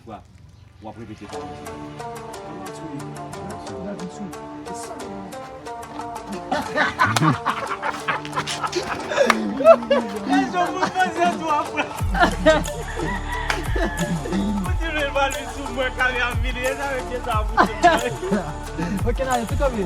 fois, on va répéter ça. Les gens vont passer à toi après. Vous ne pas lui sous moi quand il a vidé ça avec ça. Ok, là, tout comme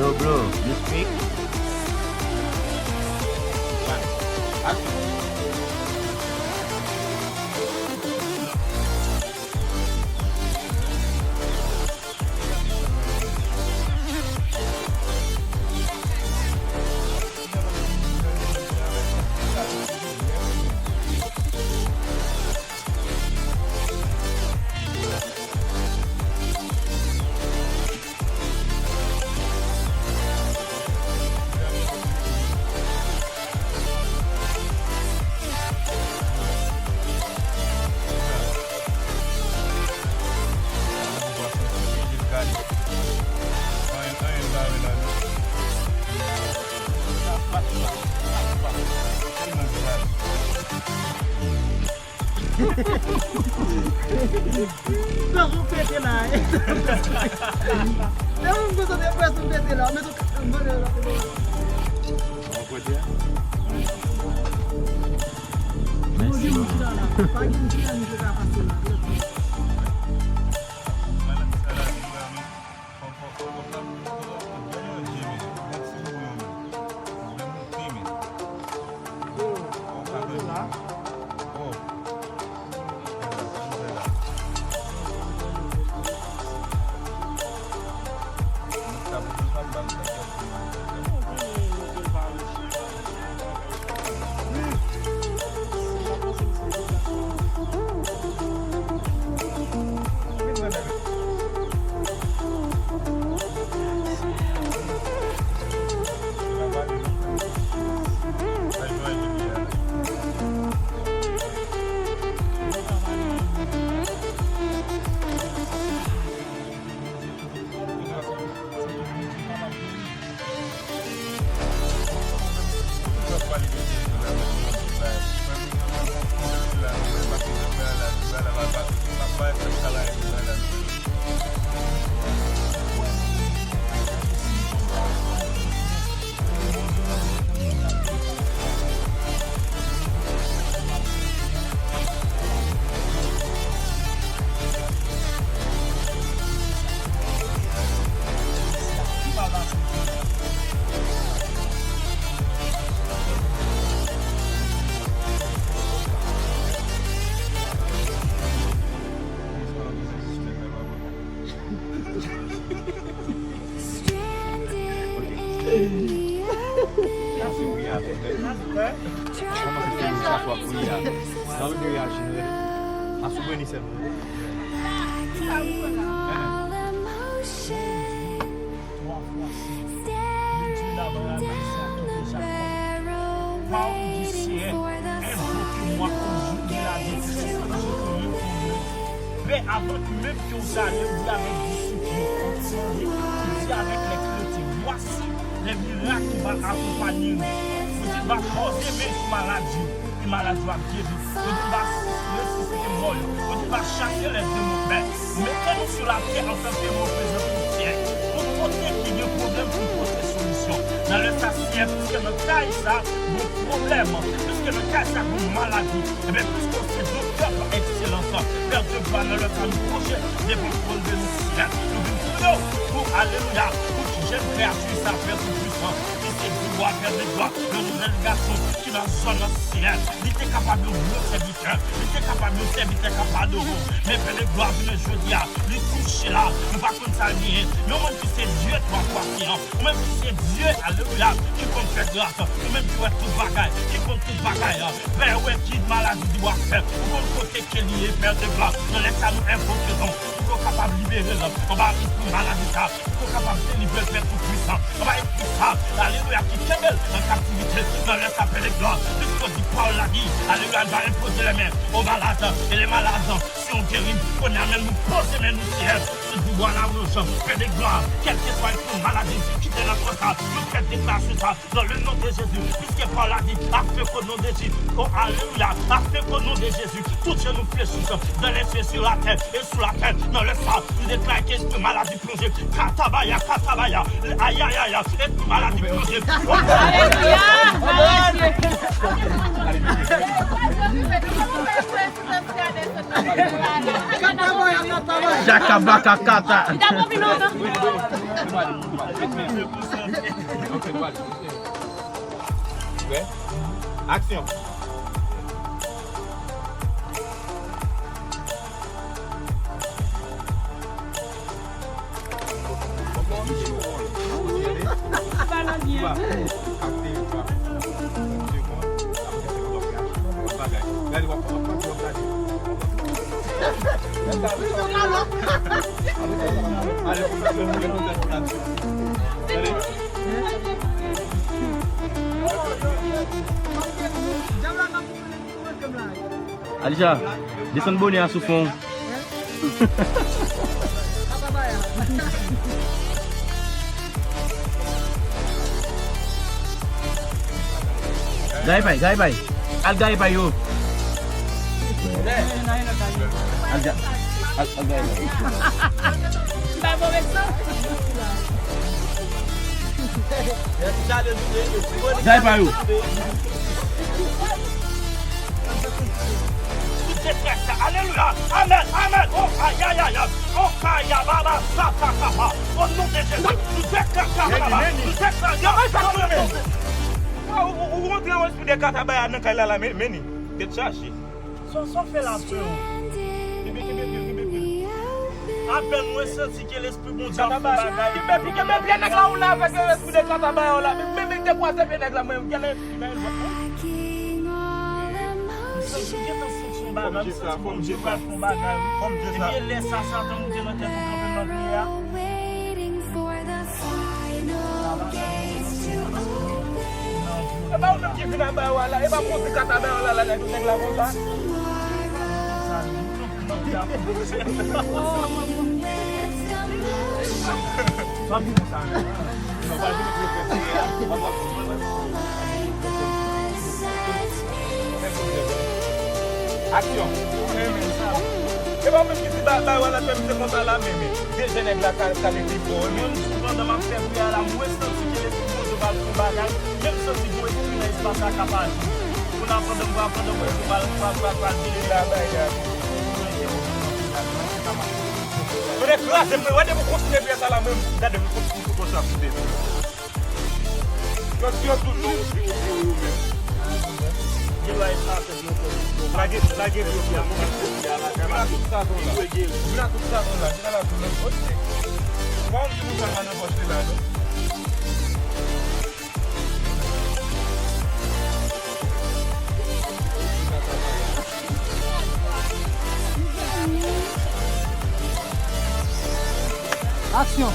Yo bro, you speak? Não, vou perder lá. Não, mas eu depois não perder lá, mas eu Comment c'est ça pour y aller? Dans le réagir. À souvenir seulement. Avant même que vous allez vous avec discipline, vous avec les chrétiens, voici les miracles qui vont accompagner nous. Vous va poser mes maladies, les maladies vont guérir. Vous va ressusciter mort, vous va chasser les démons. Mettez-nous sur la terre en tant que représentants pour Dieu. Pour côté qu'il y a un problème, pour côté solution. Dans le cas puisque le cas est ça, vos problèmes, puisque le cas est ça, vos maladies, et bien puisque c'est docteur par excellence, Père de gloire, dans le cas du projet, des contrôles de nous, nous prions pour alléluia, pour que j'aime créature, ça Père tout puissant, qui c'est gloire, Père de gloire, le nouvel garçon qui dans la zone ciel, il était capable de vous serviteur, il était capable de servir, il était capable de vous, mais Père de gloire, je le dis, lui toucher là, nous pas comme ça lié, mais même si c'est Dieu, toi, croyant, même si c'est Dieu, alléluia, qui compte faire grâce, même si c'est tout bagaille, qui compte tout bagaille, Père, ouais, qui maladie doit faire, pour qu'on côté qui est lié, Père de gloire, nous laissons nous invoquer donc, pour qu'on capable de libérer l'homme, on va être maladie ça, pour qu'on capable de délivrer le Père tout puissant, on va être ça, alléluia, qui kebel en captivité, dans le sapin de gloire, puisqu'on dit Paul l'a dit, alléluia, on va imposer les mains aux malades, et les malades, si on guérit, on a même nous poser les mains nous ciel, si vous voyez la rouge, Père de gloire, quelle que soit une maladie, qui est notre cas, nous faites déclarer ça, dans le nom de Jésus, puisque Paul a dit, a fait qu'au nom de Jésus, oh alléluia, a fait qu'au nom de Jésus, tout ce nous fléchissent, dans les cieux sur la terre, et sous la terre, dans le sang, nous déclarons qu'est-ce que maladie plongée, katabaya, aïe aïe aïe, et tout maladie plongée, Jakabaka kata. Action. Alisha, descend bonnet à sous fond. Gay bay. Al gay bay yo. Al gay. Gay bay yo. Alléluia, amen, oh aïe aïe aïe, oh aïe baba, papa, au nom de Jésus, nous déclarons, nous déclarons, vous rentrez en esprit de katabaya, non qu'elle a la meni, de chercher, sans faire la peur. À peine moi senti que l'esprit bon Dieu mais bien nèg là on l'a avec l'esprit de katabaya on l'a même de quoi c'est bien nèg là même quel est comme Dieu ça, comme Dieu ça, comme Dieu ça. Et laisse ça Satan nous dire notre tête pour camper notre prière. Et bah on même qui vient là-bas voilà, et bah pour ce katabé là là tout nèg là comme ça. Ça bien ça. On va action. Et bon, même si tu vas la faire, c'est comme ça là, mais des jeunes avec la qualité pour eux. Même souvent dans ma fête, il y a la mouesse qui est le plus de balle pour bagage. Même si tu veux être dans l'espace à capable. On apprend de voir, apprendre de voir, de balle, de là-bas. On est classe, mais on doit continuer à faire ça là même. On doit continuer comme ça. Parce que toujours, je vais être la guerre, Action.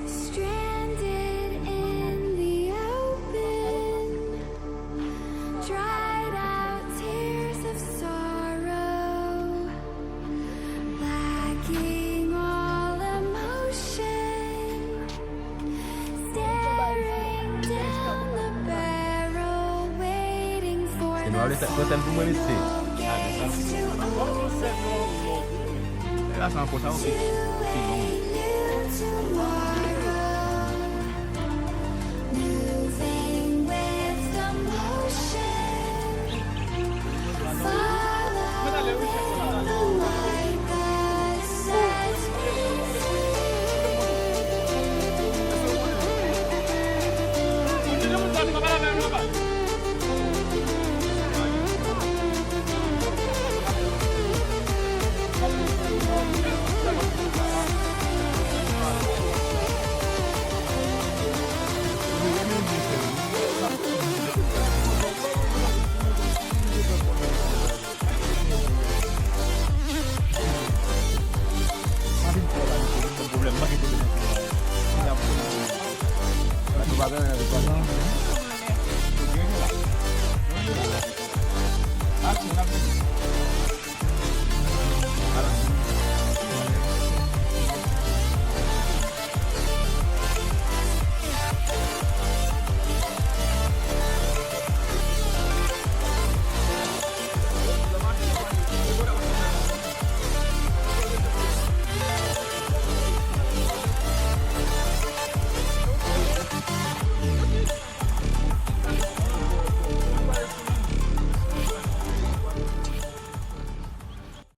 Stranded in the open, dried out tears of sorrow, lacking all emotion, staring down the barrel, waiting for the moving with the motion, follow the light that sets me Action.